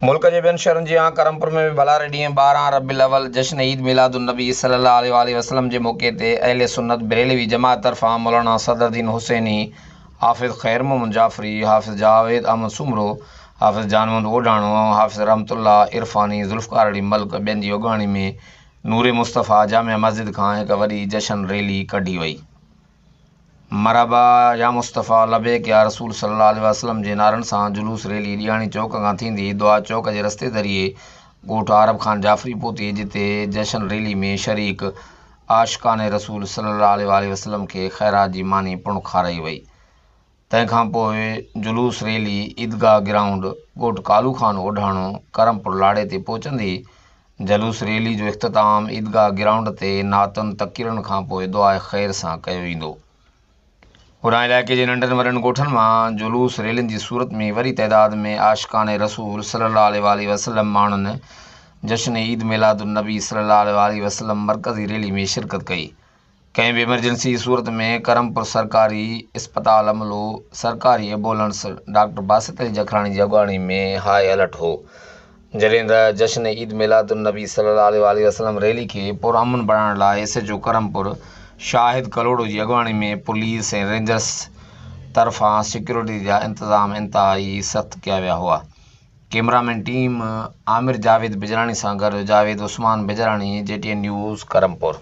मुल्क के ॿियनि शहरनि जी करमपुर में भी भलारे ॾींहुं 12 रबीउल अव्वल जश्न ईद मिलादुन्नबी सल्लल्लाहु अलैहि वसल्लम जे मौक़े ते अहले सुन्नत बरेलवी जमात तरफ़ां मौलाना सदरुद्दीन हुसैनी, हाफ़िज़ ख़ैर मोहम्मद जाफ़री, हाफ़िज़ जावेद अहमद सुमरो, हाफ़िज़ जानवंद ओढाणो, हाफ़िज़ रहमतुल्लाह इरफ़ानी, ज़ुल्फ़कार अली मलिक ॿियनि जी अॻुवाणी में नूर मुस्तफ़ा जामिया मस्जिद खां हिकु वॾी जश्न रैली कढी वई। मरहबा या मुस्तफ़ा लबैक या रसूल सल्लल्लाहु अलैहि वसल्लम जे नारनि सां जुलूस रैली ॾियाणी चौक खां थींदी दुआ चौक जे रस्ते ज़रिए ॻोठ आरब खान जाफ़री पहुती, जिते जश्न रैली में शरीक आशिक़ाने रसूल सल्लल्लाहु अलैहि वसल्लम खे ख़ैरात जी मानी पुण खाराई वई। तंहिंखां पोइ जुलूस रैली ईदगाह ग्राउंड ॻोठ कालू खान ओढाणो करमपुर लाड़े ते पहुचंदी। जुलूस रैली जो इख़्तिताम ईदगाह ग्राउंड ते नातुनि तक़रीरनि खां पोइ दुआ ख़ैर सां कयो वेंदो। होॾां इलाइक़े जे नंढनि वॾनि ॻोठनि मां जुलूस रैलियुनि जी सूरत में वॾी तइदाद में आशिक़ाने रसूल सल्लल्लाहु अलैहि वसल्लम माण्हुनि जश्न ईद मिलादुन्नबी सल्लल्लाहु अलैहि वसल्लम मरकज़ी रैली में शिरकत कई। कंहिं बि इमरजेंसी सूरत में करमपुर सरकारी इस्पताल अमलो सरकारी एम्बुलेंस डॉक्टर बासित अली जखराणी जी अॻुवाणी में हाई अलर्ट हो। जॾहिं त जश्न ईद मिलादुन्नबी सल्लल्लाहु अलैहि वसल्लम रैली खे पुरअमन बणाइण लाइ SHO करमपुर शाहिद कलोड़ो जी अॻुवाणी में पुलिस ऐं रेंजर्स तरफ़ां सिक्योरिटी जा इंतज़ाम इंतहाई सख़्त कया विया हुआ। कैमरामैन टीम आमिर जावेद बिजराणी सां गॾु जावेद उस्मान बिजराणी, JTN न्यूज़ करमपुर।